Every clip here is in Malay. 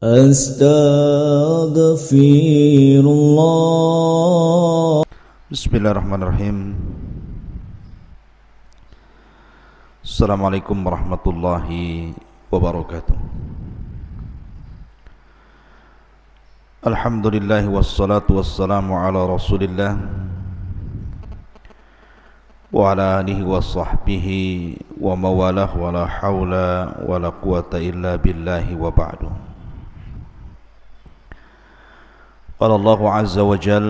Astaghfirullah. Bismillahirrahmanirrahim. Assalamualaikum warahmatullahi wabarakatuh. Alhamdulillah wassalatu wassalamu ala Rasulillah wa ala alihi wa sahbihi wa mawalah wa la hawla wa la quwata illa billahi wa ba'du. Qala Allahu azza wa jal: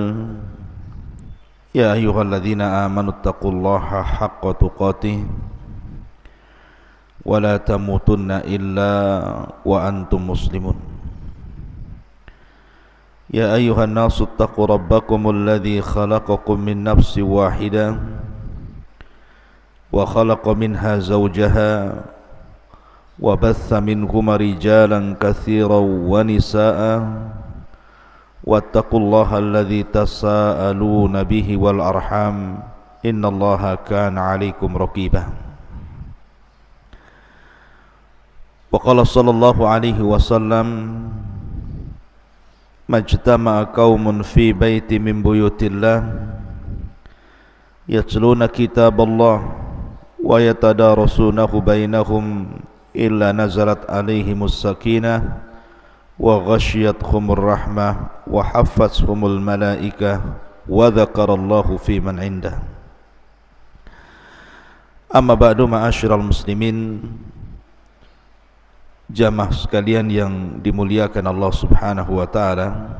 Ya ayyuhalladzina amanu taqullaha haqqa tuqatih wa la tamutunna illa wa antum muslimun. Ya ayyuhan nasu taqu rabbakumul ladzi khalaqakum min nafsin wahidah wa khalaqa minha zawjaha wa batha minhuma rijalan katsiran wa nisaa'a wattaqullaha alladzi tasaaluna bihi wal arham innallaha kana 'alaikum raqiba. Wa qala sallallahu alaihi wasallam: Majtama'a qaumun fi baiti min buyutillah yatluna kitaballah wa yatadarasunahu bainahum illa nazalat alaihimus sakinah wa ghashiyatuhumur rahmah wa haffathumul malaikah wa dzakarallahu fi man indah. Amma ba'du, ma'asyiral muslimin, jamaah sekalian yang dimuliakan Allah Subhanahu wa taala.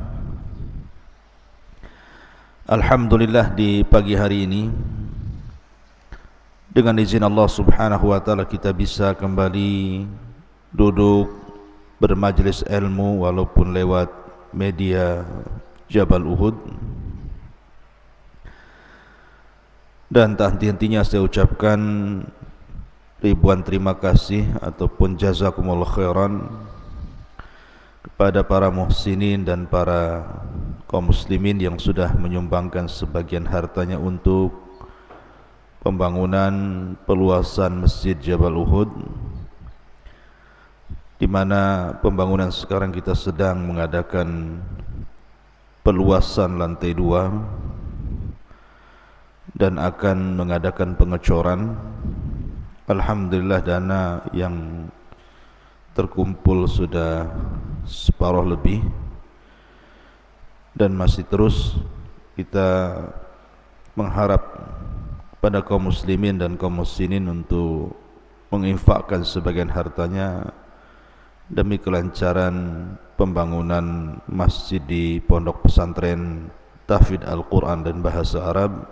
Alhamdulillah, di pagi hari ini dengan izin Allah Subhanahu wa taala kita bisa kembali duduk bermajlis ilmu walaupun lewat media Jabal Uhud. Dan tak henti-hentinya saya ucapkan ribuan terima kasih ataupun jazakumullah khairan kepada para muhsinin dan para kaum muslimin yang sudah menyumbangkan sebagian hartanya untuk pembangunan peluasan Masjid Jabal Uhud, di mana pembangunan sekarang kita sedang mengadakan peluasan lantai 2 dan akan mengadakan pengecoran. Alhamdulillah, dana yang terkumpul sudah separuh lebih dan masih terus kita mengharap pada kaum muslimin dan kaum muslimin untuk menginfakkan sebagian hartanya demi kelancaran pembangunan masjid di Pondok Pesantren Tahfidz Al-Quran dan Bahasa Arab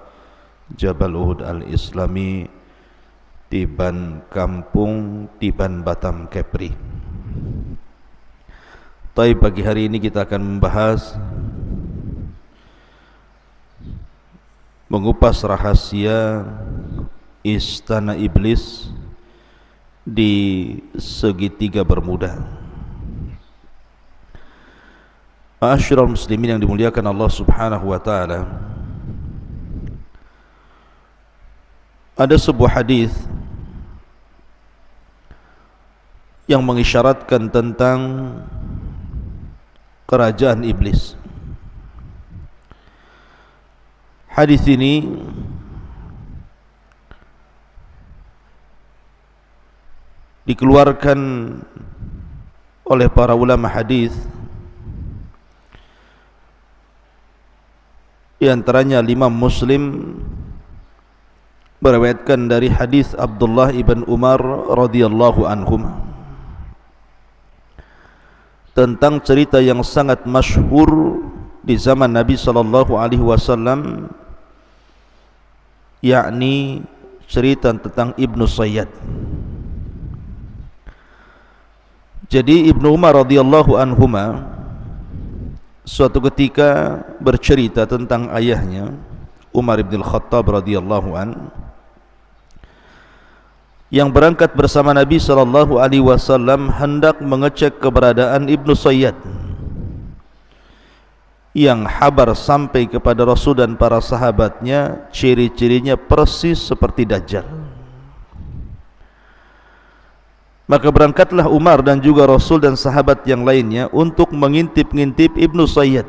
Jabal Uhud Al-Islami, Tiban Kampung, Tiban Batam, Kepri. Tapi pagi hari ini kita akan membahas, mengupas rahasia istana iblis di segitiga Bermuda. Ma'asyiral muslimin yang dimuliakan Allah Subhanahu wa taala, ada sebuah hadis yang mengisyaratkan tentang kerajaan iblis. Hadis ini dikeluarkan oleh para ulama hadis, di antaranya Imam Muslim meriwayatkan dari hadis Abdullah ibn Umar radhiyallahu anhum tentang cerita yang sangat masyhur di zaman Nabi sallallahu alaihi wasallam, yakni cerita tentang Ibnu Sayyad. Jadi Ibnu Umar radhiyallahu anhuma suatu ketika bercerita tentang ayahnya Umar bin Khattab radhiyallahu an, yang berangkat bersama Nabi sallallahu alaihi wasallam hendak mengecek keberadaan Ibnu Sayyad, yang kabar sampai kepada Rasul dan para sahabatnya, ciri-cirinya persis seperti Dajjal. Maka berangkatlah Umar dan juga Rasul dan sahabat yang lainnya untuk mengintip-ngintip Ibnu Sayyad.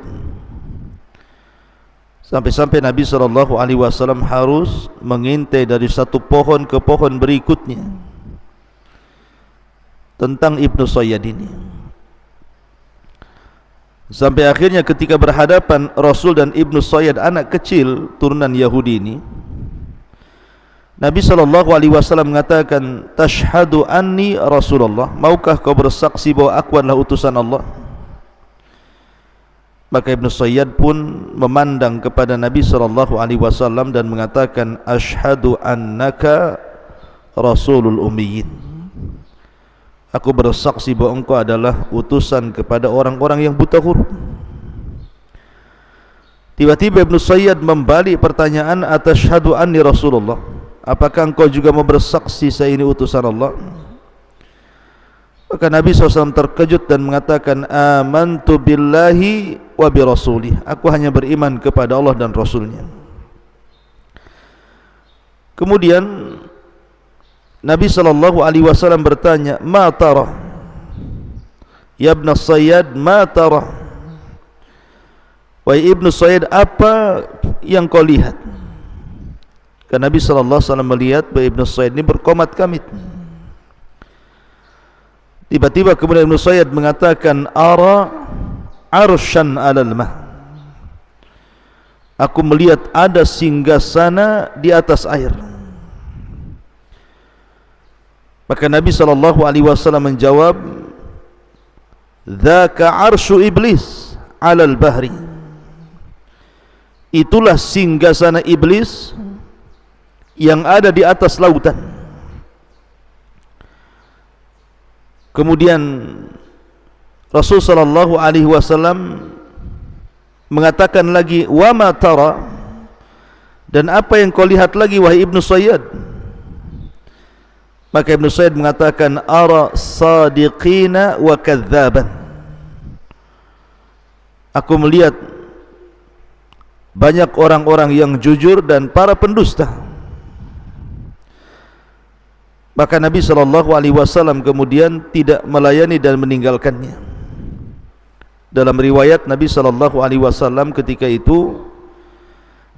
Sampai-sampai Nabi SAW harus mengintai dari satu pohon ke pohon berikutnya tentang Ibnu Sayyad ini. Sampai akhirnya ketika berhadapan Rasul dan Ibnu Sayyad, anak kecil turunan Yahudi ini, Nabi SAW mengatakan, "Tashhadu anni Rasulullah, maukah kau bersaksi bahwa aku adalah utusan Allah?" Maka Ibnu Sayyad pun memandang kepada Nabi SAW dan mengatakan, "Ashhadu annaka Rasulul Ummiyin." Aku bersaksi bahwa engkau adalah utusan kepada orang-orang yang buta huruf. Tiba-tiba Ibnu Sayyad membalik pertanyaan, "Atashhadu anni Rasulullah?" Apakah engkau juga mau bersaksi saya ini utusan Allah? Maka Nabi SAW terkejut dan mengatakan, "Amantu billahi wa bi rasulih." Aku hanya beriman kepada Allah dan Rasulnya. Kemudian Nabi SAW bertanya, "Ma tara? Ya Ibn Sayyad, ma tara?" Wahai Ibnu Sayyad, apa yang kau lihat? Karena Nabi SAW melihat bahwa Ibnu Sayyad ini berkomat kamit. Tiba-tiba kemudian Ibnu Sayyad mengatakan, "Ara arsyan alal mah." Aku melihat ada singgasana di atas air. Maka Nabi SAW menjawab, "Dzaka arsyu iblis alal bahri." Itulah singgasana iblis yang ada di atas lautan. Kemudian Rasul SAW mengatakan lagi, "Wa ma tara?" Dan apa yang kau lihat lagi wahai Ibnu Sayyad? Maka Ibnu Sayyad mengatakan, "Ara sadiqina wa kadzaban." Aku melihat banyak orang-orang yang jujur dan para pendusta. Maka Nabi SAW kemudian tidak melayani dan meninggalkannya. Dalam riwayat Nabi SAW ketika itu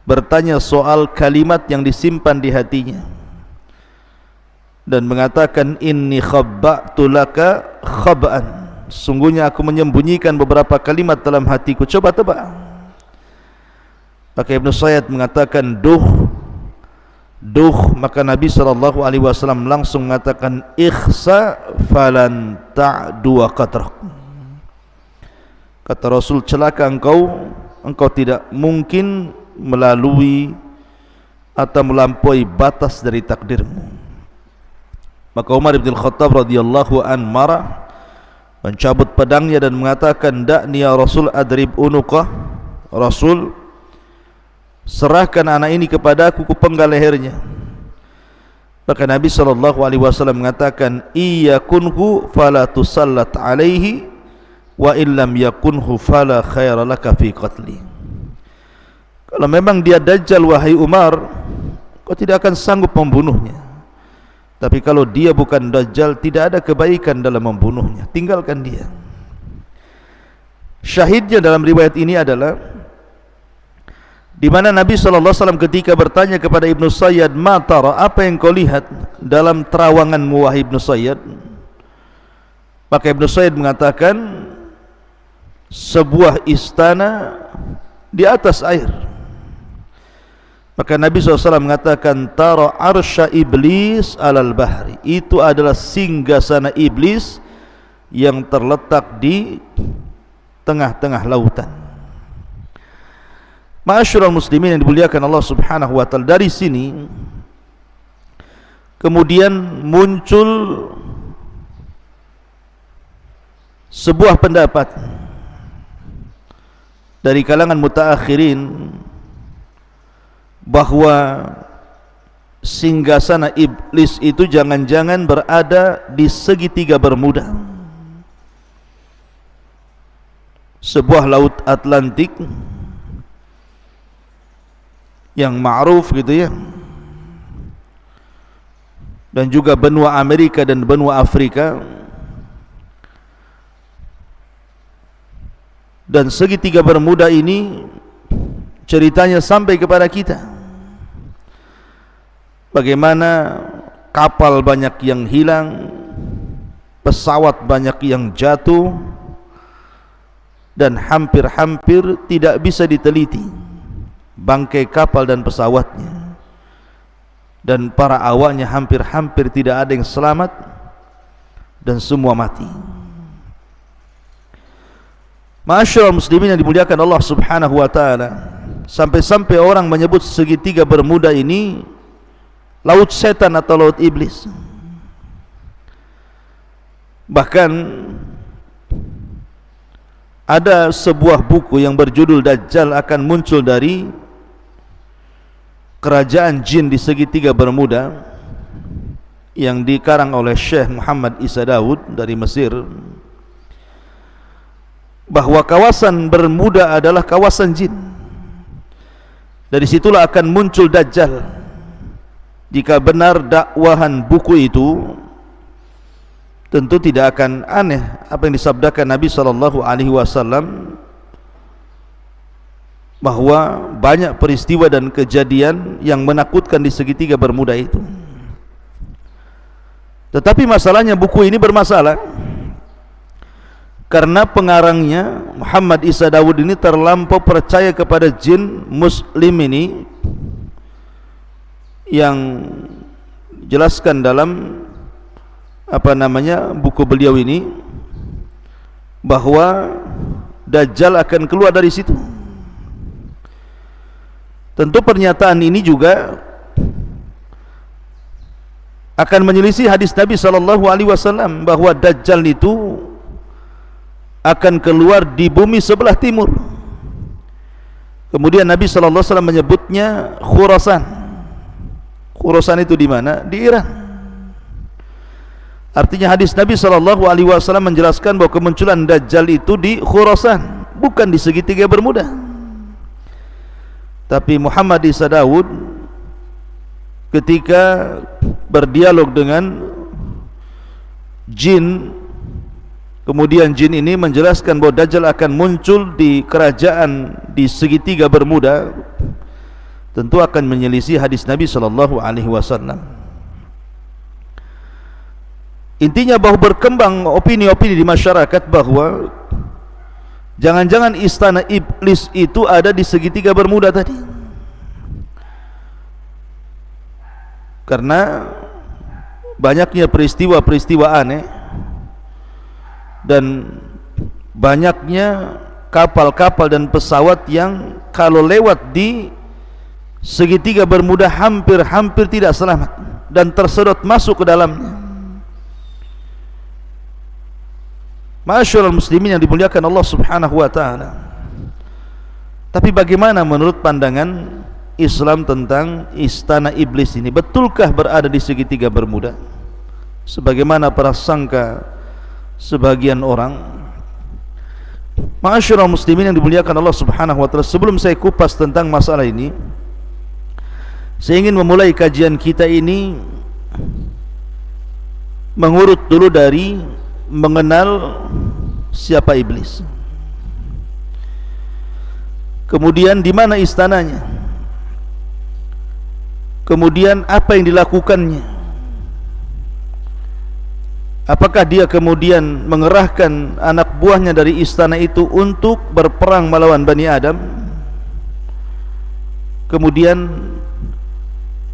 bertanya soal kalimat yang disimpan di hatinya dan mengatakan, "Inni khabba'tu laka khab'an." Sungguhnya aku menyembunyikan beberapa kalimat dalam hatiku, coba tebak. Maka Ibnu Sayyad mengatakan, "Duh." Maka Nabi SAW langsung mengatakan, "Ikhsa falan ta'du qadrak." Kata Rasul, celaka engkau tidak mungkin melalui atau melampaui batas dari takdirmu. Maka Umar bin Khattab radhiyallahu an marah, mencabut pedangnya dan mengatakan, "Da'ni ya Rasul adrib unuqah." Rasul, serahkan anak ini kepada aku, kupenggal lehernya. Maka Nabi SAW mengatakan, "Iyakunhu fala tusallat alaihi wa illam yakunhu fala khaira laka fi qatli." Kalau memang dia dajjal wahai Umar, kau tidak akan sanggup membunuhnya. Tapi kalau dia bukan dajjal, tidak ada kebaikan dalam membunuhnya. Tinggalkan dia. Syahidnya dalam riwayat ini adalah di mana Nabi SAW ketika bertanya kepada Ibnu Sayyad, "Ma tara?" Apa yang kau lihat dalam terawanganmu wahai Ibnu Sayyad? Maka Ibnu Sayyad mengatakan, sebuah istana di atas air. Maka Nabi SAW mengatakan, "Tara arsya iblis alal bahri." Itu adalah singgasana iblis yang terletak di tengah-tengah lautan. Ma'asyiral muslimin yang dimuliakan Allah Subhanahu wa taala, dari sini kemudian muncul sebuah pendapat dari kalangan mutaakhirin bahwa singgasana iblis itu jangan-jangan berada di segitiga Bermuda, sebuah laut Atlantik yang ma'ruf gitu ya, dan juga benua Amerika dan benua Afrika, dan segitiga Bermuda ini ceritanya sampai kepada kita bagaimana kapal banyak yang hilang, pesawat banyak yang jatuh, dan hampir-hampir tidak bisa diteliti bangkai kapal dan pesawatnya, dan para awaknya hampir-hampir tidak ada yang selamat dan semua mati. Ma'asyiral muslimin yang dimuliakan Allah Subhanahu wa taala, sampai-sampai orang menyebut segitiga Bermuda ini laut setan atau laut iblis. Bahkan ada sebuah buku yang berjudul Dajjal akan muncul dari kerajaan jin di segitiga Bermuda, yang dikarang oleh Syekh Muhammad Isa Daud dari Mesir, bahwa kawasan Bermuda adalah kawasan jin. Dari situlah akan muncul Dajjal. Jika benar dakwahan buku itu, tentu tidak akan aneh apa yang disabdakan Nabi SAW, bahwa banyak peristiwa dan kejadian yang menakutkan di segitiga Bermuda itu. Tetapi masalahnya buku ini bermasalah karena pengarangnya Muhammad Isa Daud ini terlampau percaya kepada jin muslim ini, yang jelaskan dalam buku beliau ini bahwa Dajjal akan keluar dari situ. Tentu pernyataan ini juga akan menyelisih hadis Nabi SAW bahwa Dajjal itu akan keluar di bumi sebelah timur. Kemudian Nabi SAW menyebutnya Khurasan. Khurasan itu di mana? Di Iran. Artinya hadis Nabi SAW menjelaskan bahwa kemunculan Dajjal itu di Khurasan, bukan di segitiga Bermuda. Tapi Muhammad Isa Daud ketika berdialog dengan jin, kemudian jin ini menjelaskan bahwa Dajjal akan muncul di kerajaan di segitiga Bermuda, tentu akan menyelisih hadis Nabi SAW. Intinya bahwa berkembang opini-opini di masyarakat bahwa jangan-jangan istana iblis itu ada di segitiga Bermuda tadi, karena banyaknya peristiwa-peristiwa aneh dan banyaknya kapal-kapal dan pesawat yang kalau lewat di segitiga Bermuda hampir-hampir tidak selamat dan tersedot masuk ke dalamnya. Ma'asyiral muslimin yang dimuliakan Allah Subhanahu wa taala. Tapi bagaimana menurut pandangan Islam tentang istana iblis ini? Betulkah berada di segitiga Bermuda sebagaimana prasangka sebagian orang? Ma'asyiral muslimin yang dimuliakan Allah Subhanahu wa taala, sebelum saya kupas tentang masalah ini, saya ingin memulai kajian kita ini mengurut dulu dari mengenal siapa iblis, kemudian di mana istananya, kemudian apa yang dilakukannya, apakah dia kemudian mengerahkan anak buahnya dari istana itu untuk berperang melawan Bani Adam, kemudian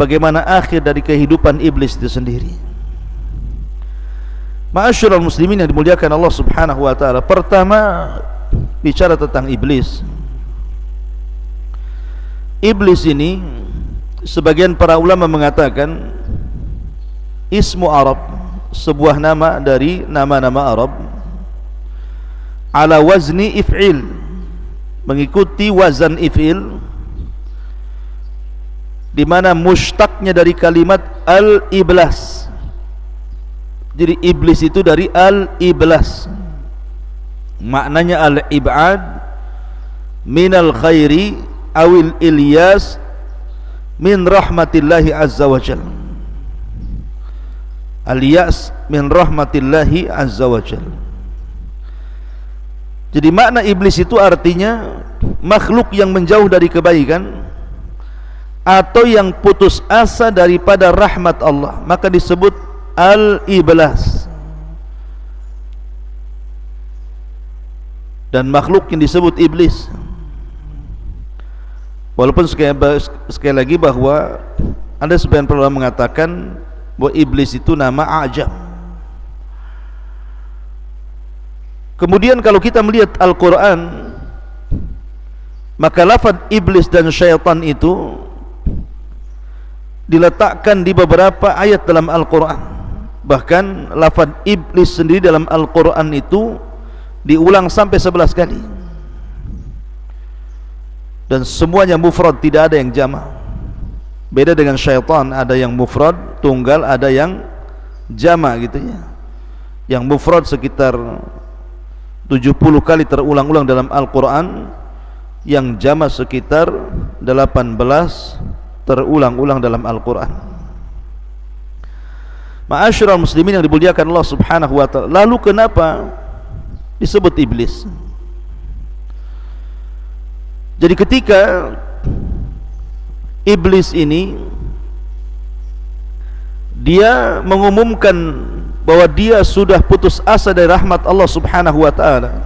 bagaimana akhir dari kehidupan iblis itu sendiri. Ma'asyiral muslimin yang dimuliakan Allah Subhanahu wa taala, pertama bicara tentang iblis. Iblis ini sebagian para ulama mengatakan ismu Arab, sebuah nama dari nama-nama Arab, ala wazni if'il, mengikuti wazan if'il, di mana mushtaqnya dari kalimat al-iblas. Jadi iblis itu dari al-iblas, maknanya al-ib'ad minal khairi awil ilyas min rahmatillahi azza wa jalla. al-ya's min rahmatillahi azza wa jalla. Jadi makna iblis itu artinya makhluk yang menjauh dari kebaikan atau yang putus asa daripada rahmat Allah, maka disebut al-iblas. Dan makhluk yang disebut iblis, walaupun sekali lagi bahwa ada sebagian ulama mengatakan bahwa iblis itu nama a'jam. Kemudian kalau kita melihat Al-Quran, maka lafaz iblis dan syaitan itu diletakkan di beberapa ayat dalam Al-Quran. Bahkan lafaz iblis sendiri dalam Al-Quran itu diulang sampai 11 kali, dan semuanya mufrad, tidak ada yang jama'. Beda dengan syaitan, ada yang mufrad tunggal, ada yang jama' gitu ya. Yang mufrad sekitar 70 kali terulang-ulang dalam Al-Quran, yang jama' sekitar 18 terulang-ulang dalam Al-Quran. Ma'asyiral muslimin yang dimuliakan Allah subhanahu wa ta'ala, lalu kenapa disebut iblis? Jadi ketika iblis ini dia mengumumkan bahwa dia sudah putus asa dari rahmat Allah subhanahu wa ta'ala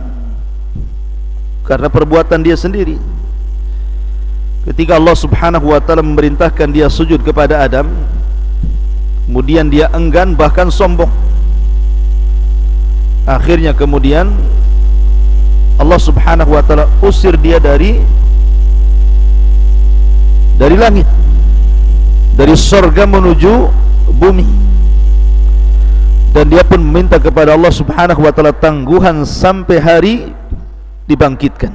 karena perbuatan dia sendiri, ketika Allah subhanahu wa ta'ala memerintahkan dia sujud kepada Adam, kemudian dia enggan bahkan sombong. Akhirnya kemudian Allah subhanahu wa ta'ala usir dia dari langit, dari surga menuju bumi, dan dia pun meminta kepada Allah subhanahu wa ta'ala tangguhan sampai hari dibangkitkan.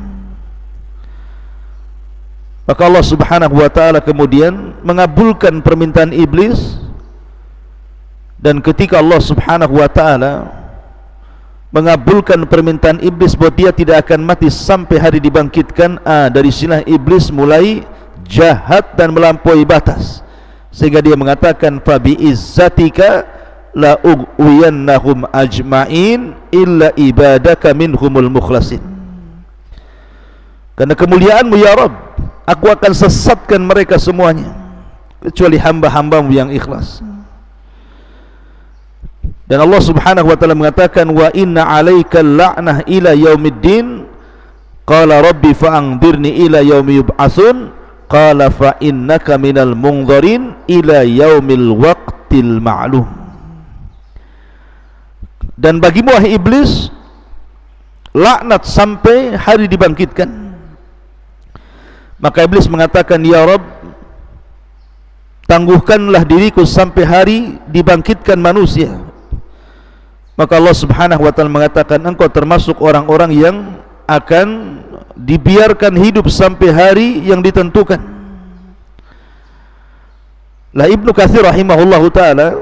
Maka Allah subhanahu wa ta'ala kemudian mengabulkan permintaan iblis, dan ketika Allah subhanahu wa ta'ala mengabulkan permintaan iblis bahwa dia tidak akan mati sampai hari dibangkitkan, dari sinilah iblis mulai jahat dan melampaui batas, sehingga dia mengatakan fa bi izzatika la ughwiyannahum ajma'in illa ibadaka minhumul mukhlasin. Karena kemuliaanmu ya Rabb, aku akan sesatkan mereka semuanya kecuali hamba-hambamu yang ikhlas. Dan Allah subhanahu wa ta'ala mengatakan wa inna alaika la'nah ila yaumiddin, qala rabbi fa'angdirni ila yaumi yub'atsun, qala fa innaka minal mungdharin ila yaumil waqtil ma'lum. Dan bagimu wahai iblis laknat sampai hari dibangkitkan. Maka iblis mengatakan, ya Rabb, tangguhkanlah diriku sampai hari dibangkitkan manusia. Maka Allah subhanahu wa ta'ala mengatakan, engkau termasuk orang-orang yang akan dibiarkan hidup sampai hari yang ditentukan. Lah Ibnu Katsir rahimahullahu ta'ala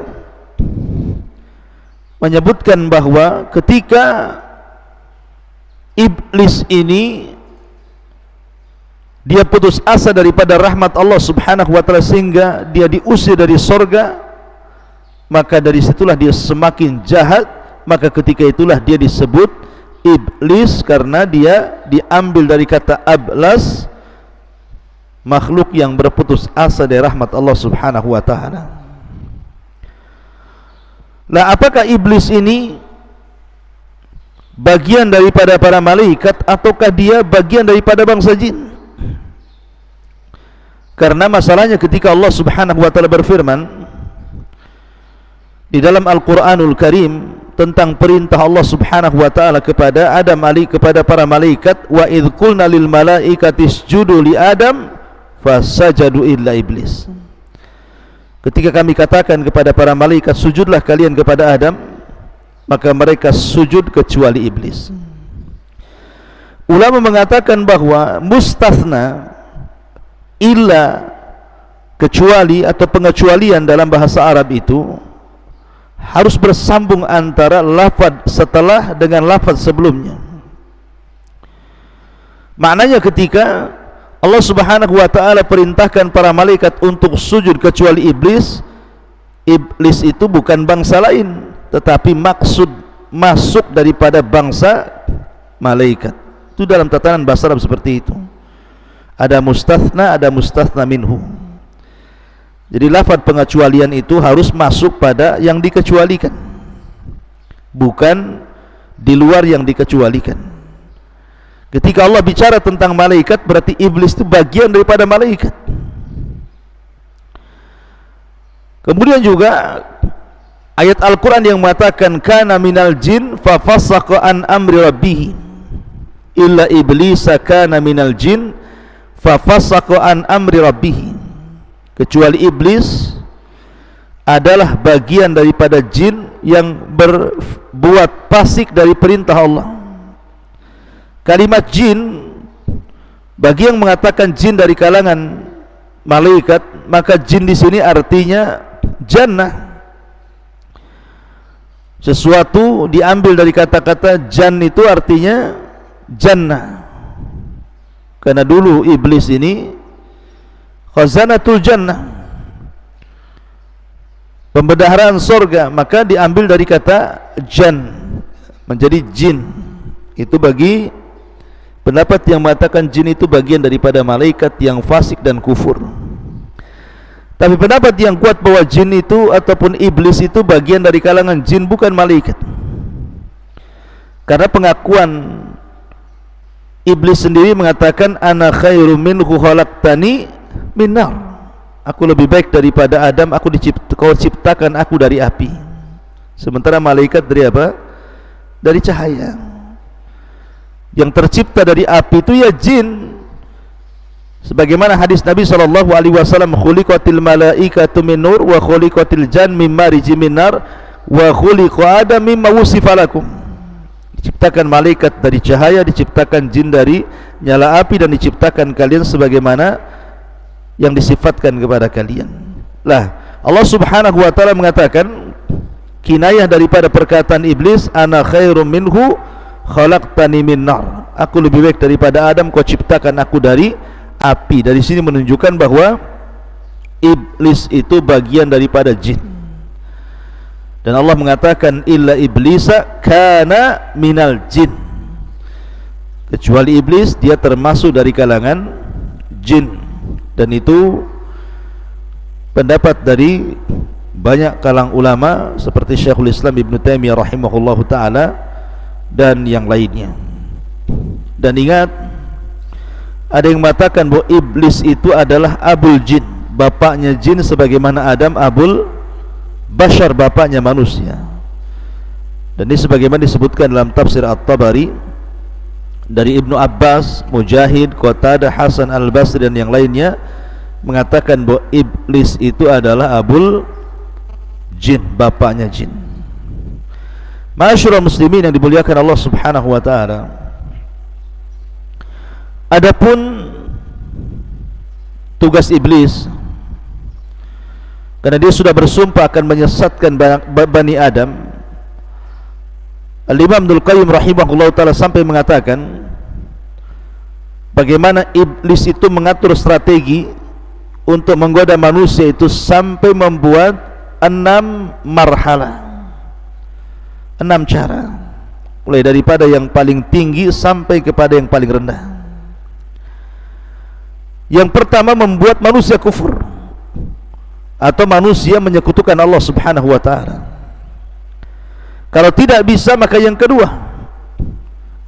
menyebutkan bahwa ketika iblis ini dia putus asa daripada rahmat Allah subhanahu wa ta'ala sehingga dia diusir dari surga, maka dari situlah dia semakin jahat. Maka ketika itulah dia disebut iblis, karena dia diambil dari kata ablas, makhluk yang berputus asa dari rahmat Allah subhanahu wa ta'ala. Nah, apakah iblis ini bagian daripada para malaikat ataukah dia bagian daripada bangsa jin? Karena masalahnya ketika Allah subhanahu wa ta'ala berfirman di dalam Al-Quranul Karim tentang perintah Allah subhanahu wa ta'ala kepada Adam kepada para malaikat, wa idh qulna lil malaikati isjudu li Adam fasajadu illa iblis. Ketika kami katakan kepada para malaikat, sujudlah kalian kepada Adam, maka mereka sujud kecuali iblis. Ulama mengatakan bahwa mustathna, illa, kecuali atau pengecualian dalam bahasa Arab itu harus bersambung antara lafaz setelah dengan lafaz sebelumnya. Maknanya ketika Allah subhanahu wa ta'ala perintahkan para malaikat untuk sujud kecuali iblis, iblis itu bukan bangsa lain, tetapi maksud masuk daripada bangsa malaikat. Itu dalam tatanan bahasa Arab seperti itu. Ada mustathna, ada mustathna minhu. Jadi lafaz pengecualian itu harus masuk pada yang dikecualikan, bukan di luar yang dikecualikan. Ketika Allah bicara tentang malaikat, berarti iblis itu bagian daripada malaikat. Kemudian juga ayat Al-Quran yang mengatakan kana minal jin fa fasaqa an amri rabbih illa iblisa kana minal jin fa fasaqa an amri rabbih. Kecuali iblis adalah bagian daripada jin yang berbuat fasik dari perintah Allah. Kalimat jin, bagi yang mengatakan jin dari kalangan malaikat, maka jin di sini artinya jannah. Sesuatu diambil dari kata-kata jan, itu artinya jannah. Karena dulu iblis ini khazanatul jannah, pembendaharaan surga, maka diambil dari kata jan menjadi jin. Itu bagi pendapat yang mengatakan jin itu bagian daripada malaikat yang fasik dan kufur. Tapi pendapat yang kuat bahwa jin itu ataupun iblis itu bagian dari kalangan jin, bukan malaikat. Karena pengakuan iblis sendiri mengatakan ana khairum minhu khalaqtani min nar. Aku lebih baik daripada Adam, kau ciptakan aku dari api. Sementara malaikat dari apa? Dari cahaya. Yang tercipta dari api itu ya jin. Sebagaimana hadis Nabi SAW, khuliqatil malaikatu min nur wa khuliqatil jan min marij min nar wa khuliqa adam mimma wusifa lakum. Diciptakan malaikat dari cahaya, diciptakan jin dari nyala api, dan diciptakan kalian sebagaimana yang disifatkan kepada kalian. Lah, Allah Subhanahu wa taala mengatakan kinayah daripada perkataan iblis, ana khairum minhu khalaqtani min nar. Aku lebih baik daripada Adam, kau ciptakan aku dari api. Dari sini menunjukkan bahwa iblis itu bagian daripada jin. Dan Allah mengatakan illa iblisa kana minal jin. Kecuali iblis, dia termasuk dari kalangan jin. Dan itu pendapat dari banyak kalangan ulama seperti Syekhul Islam Ibn Taimiyah rahimahullahu ta'ala dan yang lainnya. Dan ingat, ada yang mengatakan bahwa iblis itu adalah abul jin, bapaknya jin, sebagaimana Adam abul bashar, bapaknya manusia. Dan ini sebagaimana disebutkan dalam tafsir At-Tabari dari Ibnu Abbas, Mujahid, Qatadah, Hasan Al-Basri dan yang lainnya, mengatakan bahwa iblis itu adalah abul jin, bapaknya jin. Ma'asyiral muslimin yang dimuliakan Allah Subhanahu wa taala, adapun tugas iblis, karena dia sudah bersumpah akan menyesatkan Bani Adam, Al-Imam Ibnul Qayyim rahimahullah ta'ala sampai mengatakan bagaimana iblis itu mengatur strategi untuk menggoda manusia itu sampai membuat 6 marhalah, 6 cara, mulai daripada yang paling tinggi sampai kepada yang paling rendah. Yang pertama, membuat manusia kufur atau manusia menyekutukan Allah Subhanahu wa ta'ala. Kalau tidak bisa, maka yang kedua,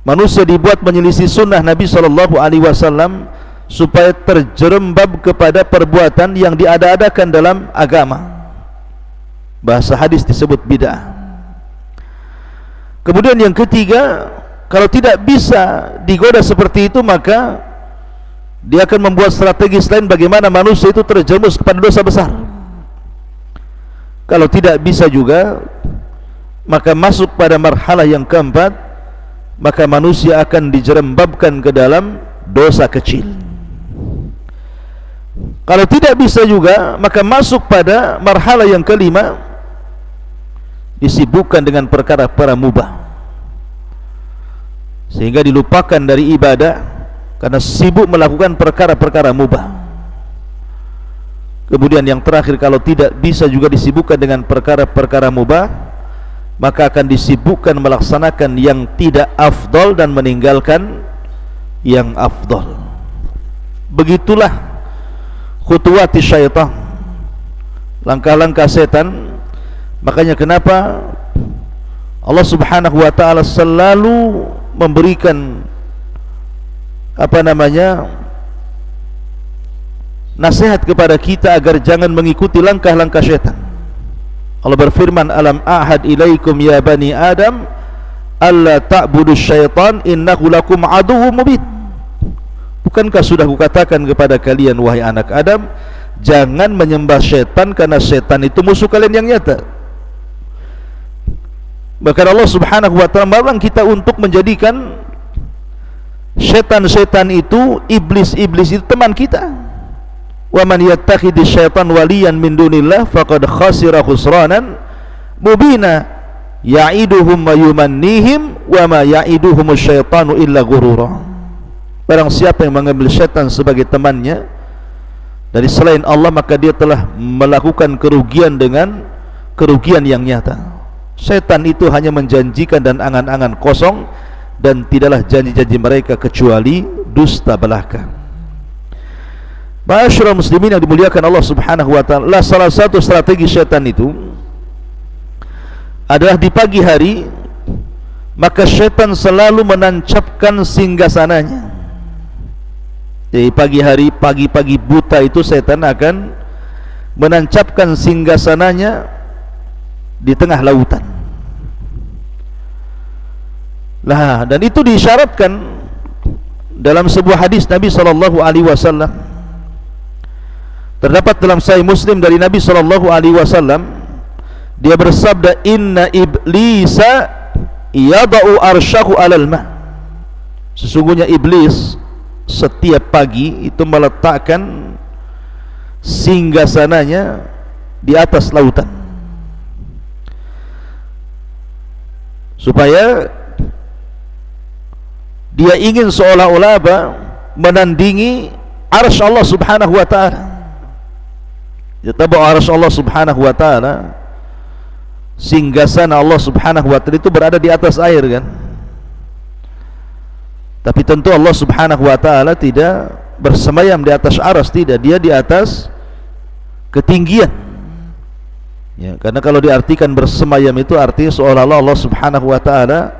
manusia dibuat menyelisih sunnah Nabi SAW supaya terjerembab kepada perbuatan yang diada-adakan dalam agama. Bahasa hadis disebut bid'ah. Kemudian yang ketiga, kalau tidak bisa digoda seperti itu, maka dia akan membuat strategi selain bagaimana manusia itu terjerumus kepada dosa besar. Kalau tidak bisa juga, maka masuk pada marhalah yang keempat, maka manusia akan dijerembabkan ke dalam dosa kecil. Kalau tidak bisa juga, maka masuk pada marhalah yang kelima, disibukkan dengan perkara-perkara mubah, sehingga dilupakan dari ibadah karena sibuk melakukan perkara-perkara mubah. Kemudian yang terakhir, kalau tidak bisa juga disibukkan dengan perkara-perkara mubah, maka akan disibukkan melaksanakan yang tidak afdal dan meninggalkan yang afdal. Begitulah khutuwati syaitan, langkah-langkah setan. Makanya kenapa Allah Subhanahu wa ta'ala selalu memberikan nasihat kepada kita agar jangan mengikuti langkah-langkah syaitan. Allah berfirman, alam ahad ilaikum ya bani adam alla ta'budu syaitan innahu lakum aduwwum mubin. Bukankah sudah kukatakan kepada kalian wahai anak Adam, jangan menyembah syaitan karena syaitan itu musuh kalian yang nyata. Bahkan Allah Subhanahu wa ta'ala melarang kita untuk menjadikan syaitan-syaitan itu, iblis-iblis itu teman kita. Wa man yattakhidhi syaitan waliyan min dunillah faqad khasira khusranan mubina ya'iduhum wa yumannihim wa ma ya'iduhumus syaitanu illa ghurura. Barang siapa yang mengambil syaitan sebagai temannya dari selain Allah, maka dia telah melakukan kerugian dengan kerugian yang nyata. Syaitan itu hanya menjanjikan dan angan-angan kosong, dan tidaklah janji-janji mereka kecuali dusta belaka. Ma'asyiral muslimin yang dimuliakan Allah Subhanahu wa ta'ala, salah satu strategi syaitan itu adalah di pagi hari, maka syaitan selalu menancapkan singgasananya. Di pagi hari, pagi-pagi buta itu syaitan akan menancapkan singgasananya di tengah lautan. Lah, dan itu diisyaratkan dalam sebuah hadis Nabi SAW. Terdapat dalam Sahih Muslim dari Nabi SAW, dia bersabda, inna iblisa yada'u arsyahu alal ma. Sesungguhnya iblis setiap pagi itu meletakkan singgasananya di atas lautan, supaya dia ingin seolah-olah menandingi arsy Allah Subhanahu wa ta'ala. Ya, tahu arsy Allah Subhanahu wa ta'ala, singgasana Allah Subhanahu wa ta'ala itu berada di atas air kan. Tapi tentu Allah Subhanahu wa ta'ala tidak bersemayam di atas arsy, tidak, dia di atas ketinggian. Ya, karena kalau diartikan bersemayam itu artinya seolah-olah Allah Subhanahu wa ta'ala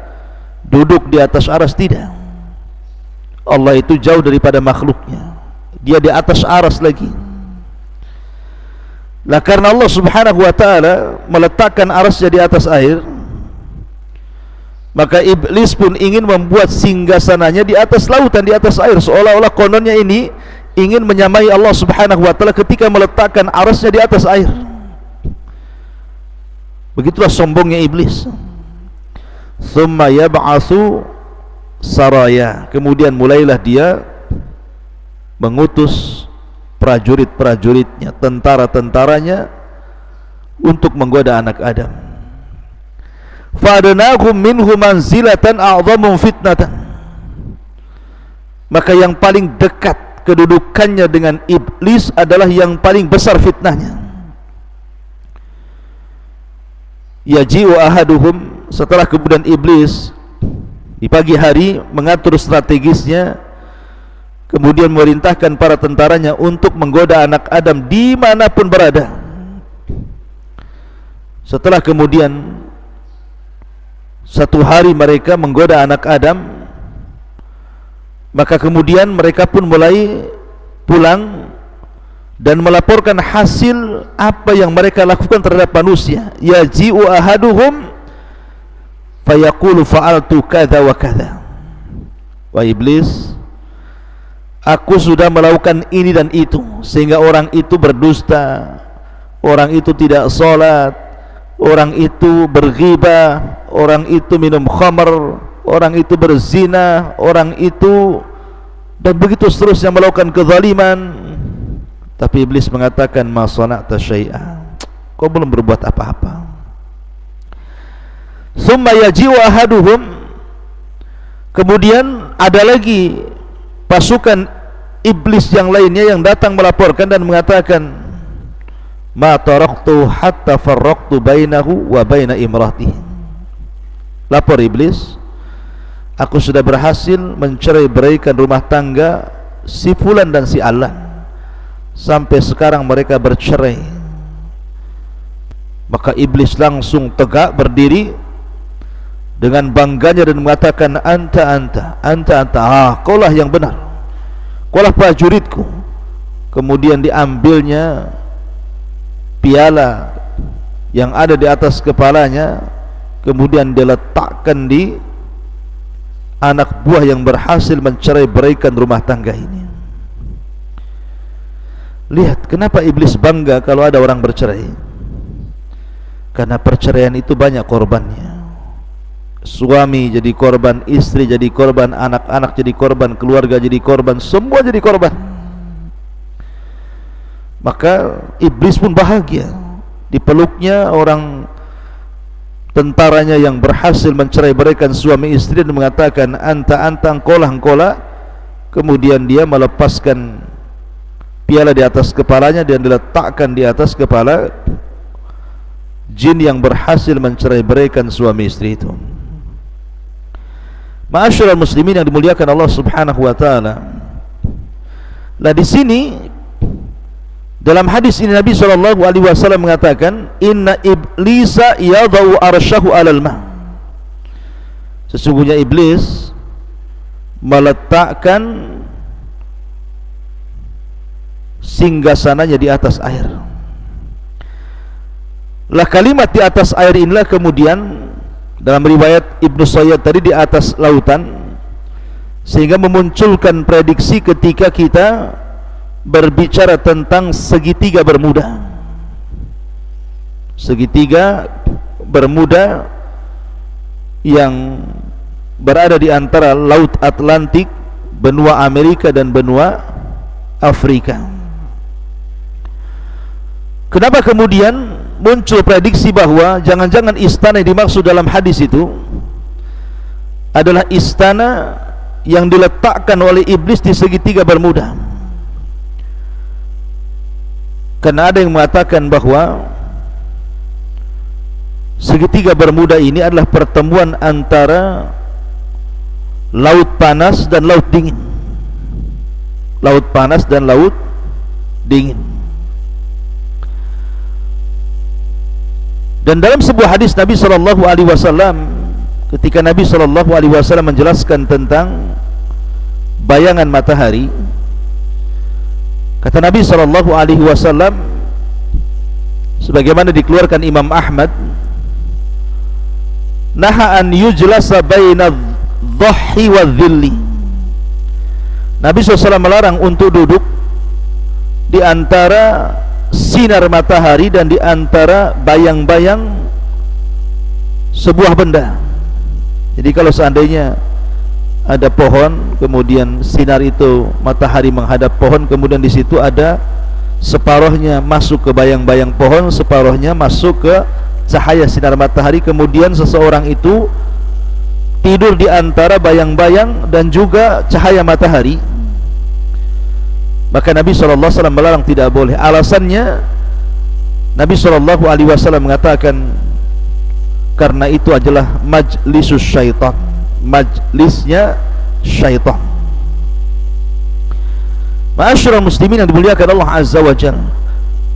duduk di atas arsy, tidak. Allah itu jauh daripada makhluknya, dia di atas arsy lagi. Lah karena Allah Subhanahu wa ta'ala meletakkan arsy di atas air, maka iblis pun ingin membuat singgasananya di atas lautan, di atas air, seolah-olah kononnya ini ingin menyamai Allah Subhanahu wa ta'ala ketika meletakkan arsy di atas air. Begitulah sombongnya iblis. Tsumma yab'atsu saraya, kemudian mulailah dia mengutus prajurit-prajuritnya, tentara-tentaranya untuk menggoda anak Adam. Fa'adnahum minhu manzilatan a'dhamu fitnatan, maka yang paling dekat kedudukannya dengan iblis adalah yang paling besar fitnahnya. Yaji'u ahaduhum, setelah kemudian iblis di pagi hari mengatur strategisnya, kemudian memerintahkan para tentaranya untuk menggoda anak Adam dimanapun berada. Setelah kemudian satu hari mereka menggoda anak Adam, maka kemudian mereka pun mulai pulang dan melaporkan hasil apa yang mereka lakukan terhadap manusia. Yaji'u ahaduhum fayaqulu fa'altu kadza wa kadza. Wah iblis, aku sudah melakukan ini dan itu, sehingga orang itu berdusta, orang itu tidak sholat, orang itu berghibah, orang itu minum khamr, orang itu berzina, orang itu, dan begitu seterusnya melakukan kezaliman. Tapi iblis mengatakan, ma sana'ta syai'a, kau belum berbuat apa-apa. Tsumma yaji'u ahaduhum, kemudian ada lagi pasukan iblis yang lainnya yang datang melaporkan dan mengatakan, ma taraktu hatta farraqtu bainahu wa baina imratihi. Lapor iblis, aku sudah berhasil mencerai-beraikan rumah tangga si fulan dan si alan, sampai sekarang mereka bercerai. Maka iblis langsung tegak berdiri dengan bangganya dan mengatakan, anta, kaulah yang benar, kaulah prajuritku. Kemudian diambilnya piala yang ada di atas kepalanya, kemudian diletakkan di anak buah yang berhasil mencerai-beraikan rumah tangga ini. Lihat kenapa iblis bangga kalau ada orang bercerai. Karena perceraian itu banyak korbannya. Suami jadi korban, istri jadi korban, anak-anak jadi korban, keluarga jadi korban, semua jadi korban. Maka iblis pun bahagia, dipeluknya orang tentaranya yang berhasil mencerai-beraikan suami istri dan mengatakan, anta, engkolah. Kemudian dia melepaskan piala di atas kepalanya dan diletakkan di atas kepala jin yang berhasil mencerai-beraikan suami istri itu. Ma'asyiral muslimin yang dimuliakan Allah Subhanahu wa taala. Nah, di sini dalam hadis ini Nabi SAW mengatakan, inna iblisa yadau arsyahu alal ma. Sesungguhnya iblis meletakkan singgasananya di atas air. Lah kalimat di atas air inilah kemudian dalam riwayat Ibnu Sayyad tadi di atas lautan, sehingga memunculkan prediksi ketika kita berbicara tentang segitiga bermuda. Segitiga bermuda yang berada di antara Laut Atlantik, benua Amerika dan benua Afrika. Kenapa kemudian muncul prediksi bahwa jangan-jangan istana yang dimaksud dalam hadis itu adalah istana yang diletakkan oleh iblis di segitiga bermuda? Karena ada yang mengatakan bahwa segitiga bermuda ini adalah pertemuan antara laut panas dan laut dingin. Laut panas dan laut dingin. Dan dalam sebuah hadis Nabi SAW, ketika Nabi SAW menjelaskan tentang bayangan matahari, kata Nabi SAW, sebagaimana dikeluarkan Imam Ahmad, naha an yujlasa baina dhahhi wa dhilli. Nabi SAW melarang untuk duduk di antara sinar matahari dan di antara bayang-bayang sebuah benda. Jadi kalau seandainya ada pohon, kemudian sinar itu matahari menghadap pohon, kemudian di situ ada separuhnya masuk ke bayang-bayang pohon, separuhnya masuk ke cahaya sinar matahari, kemudian seseorang itu tidur di antara bayang-bayang dan juga cahaya matahari, maka Nabi SAW melarang, tidak boleh. Alasannya Nabi SAW mengatakan, karena itu adalah majlisus syaitan, majlisnya syaitan. Ma'asyiral muslimin yang dimuliakan Allah Azza wa Jalla.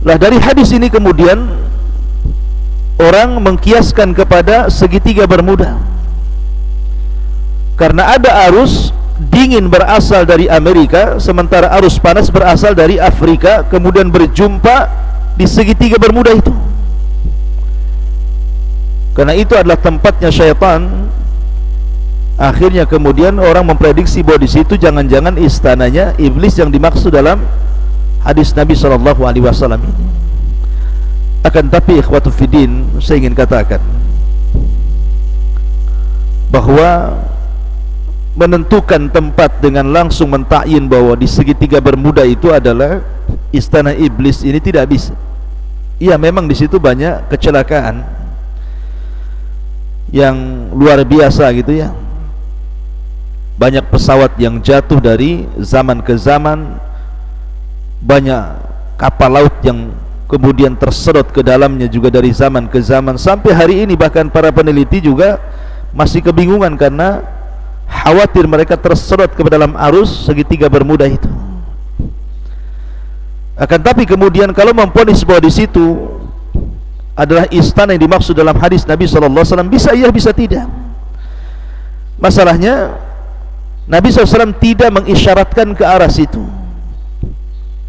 Lah dari hadis ini kemudian orang mengkiaskan kepada segitiga bermuda, karena ada arus dingin berasal dari Amerika, sementara arus panas berasal dari Afrika, kemudian berjumpa di segitiga bermuda itu. Karena itu adalah tempatnya syaitan. Akhirnya kemudian orang memprediksi bahwa di situ jangan-jangan istananya iblis yang dimaksud dalam hadis Nabi SAW ini. Akan tapi ikhwatu fiddin, saya ingin katakan bahwa menentukan tempat dengan langsung mentakyin bahwa di segitiga bermuda itu adalah istana iblis ini tidak bisa. Iya, memang di situ banyak kecelakaan yang luar biasa gitu ya. Banyak pesawat yang jatuh dari zaman ke zaman, banyak kapal laut yang kemudian tersedot ke dalamnya juga dari zaman ke zaman sampai hari ini. Bahkan para peneliti juga masih kebingungan karena khawatir mereka tersedot ke dalam arus segitiga Bermuda itu. Akan tapi kemudian kalau memponis bahwa di situ adalah istana yang dimaksud dalam hadis Nabi SAW, bisa iya bisa tidak. Masalahnya Nabi SAW tidak mengisyaratkan ke arah situ.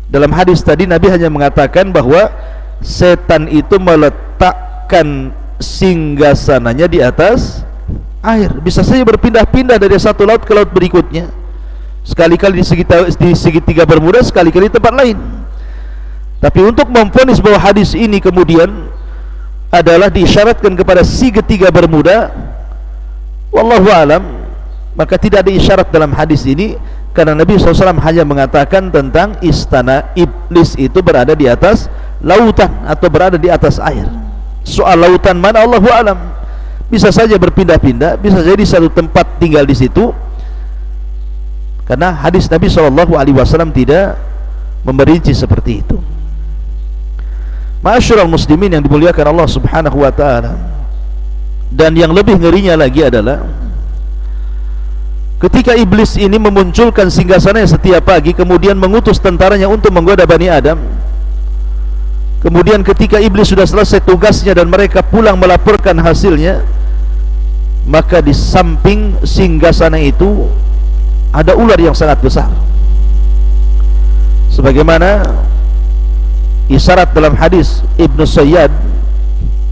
Dalam hadis tadi Nabi hanya mengatakan bahwa setan itu meletakkan singgasananya di atas air. Bisa saja berpindah-pindah dari satu laut ke laut berikutnya, sekali-kali di segitiga Bermuda, sekali-kali di tempat lain. Tapi untuk memvonis bahwa hadis ini kemudian adalah diisyaratkan kepada segitiga Bermuda, wallahu alam, maka tidak ada isyarat dalam hadis ini, karena Nabi SAW hanya mengatakan tentang istana iblis itu berada di atas lautan atau berada di atas air. Soal lautan mana, Allahu alam, bisa saja berpindah-pindah, bisa saja di satu tempat tinggal di situ, karena hadis Nabi SAW tidak memerinci seperti itu. Ma'asyiral muslimin yang dimuliakan Allah Subhanahu wa ta'ala. Dan yang lebih ngerinya lagi adalah ketika iblis ini memunculkan singgasananya setiap pagi, kemudian mengutus tentaranya untuk menggoda Bani Adam. Kemudian ketika iblis sudah selesai tugasnya dan mereka pulang melaporkan hasilnya, maka di samping singgasana itu ada ular yang sangat besar, sebagaimana isyarat dalam hadis Ibnu Sayyad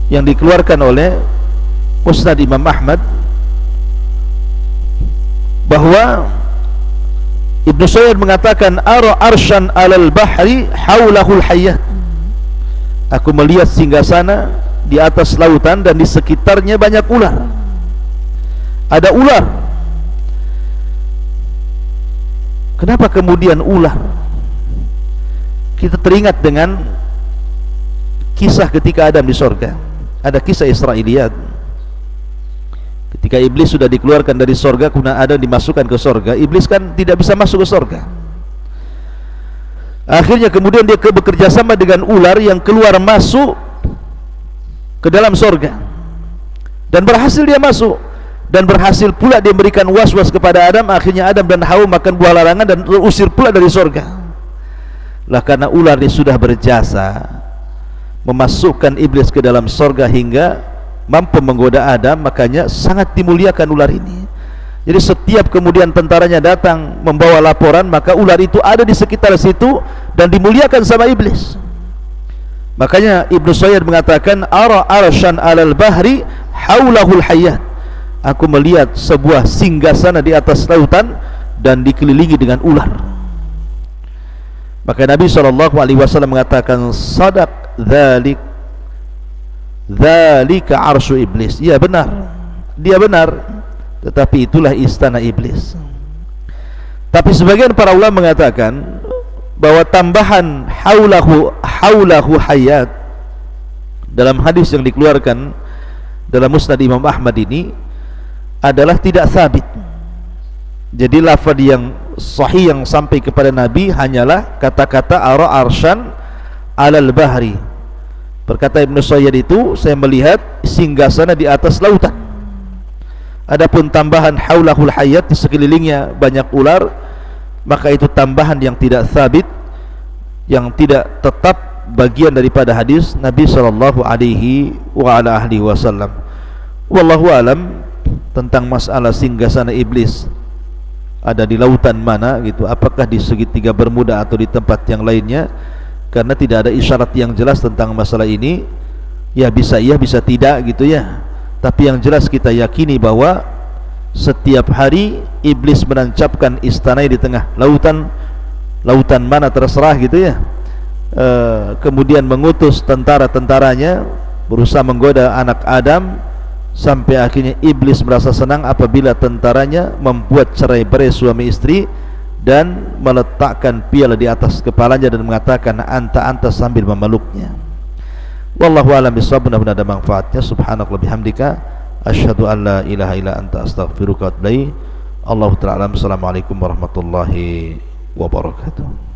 yang dikeluarkan oleh Musnad Imam Ahmad, bahwa Ibnu Sayyad mengatakan, ara arsyan alal bahri haulahul hayyat, aku melihat singgasana di atas lautan dan di sekitarnya banyak ular. Ada ular. Kenapa kemudian ular? Kita teringat dengan kisah ketika Adam di sorga. Ada kisah Israiliyat. Ketika iblis sudah dikeluarkan dari sorga, kemudian Adam dimasukkan ke sorga. Iblis kan tidak bisa masuk ke sorga. Akhirnya kemudian dia bekerja sama dengan ular yang keluar masuk ke dalam sorga, dan berhasil dia masuk, dan berhasil pula dia memberikan was-was kepada Adam. Akhirnya Adam dan Hawa makan buah larangan dan terusir pula dari sorga. Lah karena ular ini sudah berjasa memasukkan iblis ke dalam sorga hingga mampu menggoda Adam, makanya sangat dimuliakan ular ini. Jadi setiap kemudian tentaranya datang membawa laporan, maka ular itu ada di sekitar situ dan dimuliakan sama iblis. Makanya Ibnu Sayyad mengatakan, ara arsyan alal bahri haulahul hayyat, aku melihat sebuah singgasana di atas lautan dan dikelilingi dengan ular. Maka Nabi SAW mengatakan, sadaq dzalik, dzalika arsyu iblis. Ya benar, dia benar, tetapi itulah istana iblis. Tapi sebagian para ulama mengatakan bahwa tambahan haulahu hayat dalam hadis yang dikeluarkan dalam Musnad Imam Ahmad ini adalah tidak sabit. Jadi lafaz yang sahih yang sampai kepada Nabi hanyalah kata-kata ara arsyan alal bahri. Berkata Ibnu Sayyad itu, saya melihat singgasana di atas lautan. Adapun tambahan haulahul hayat, di sekelilingnya banyak ular, maka itu tambahan yang tidak sabit, yang tidak tetap bagian daripada hadis Nabi sallallahu alaihi wasallam. Wallahu alam tentang masalah singgasana iblis ada di lautan mana gitu, apakah di segitiga Bermuda atau di tempat yang lainnya, karena tidak ada isyarat yang jelas tentang masalah ini. Ya bisa iya bisa tidak gitu ya. Tapi yang jelas kita yakini bahwa setiap hari iblis menancapkan istananya di tengah lautan, lautan mana terserah gitu ya. Kemudian mengutus tentara-tentaranya berusaha menggoda anak Adam, sampai akhirnya iblis merasa senang apabila tentaranya membuat cerai-berai suami istri dan meletakkan piala di atas kepalanya dan mengatakan anta sambil memeluknya. Wallahu a'lam bishawab. Mudah-mudahan ada manfaatnya. Subhanakallah bihamdika asyhadu an la ilaha illa anta astaghfiruka wa atubu ilaik. Allahu ta'ala. Assalamualaikum warahmatullahi wabarakatuh.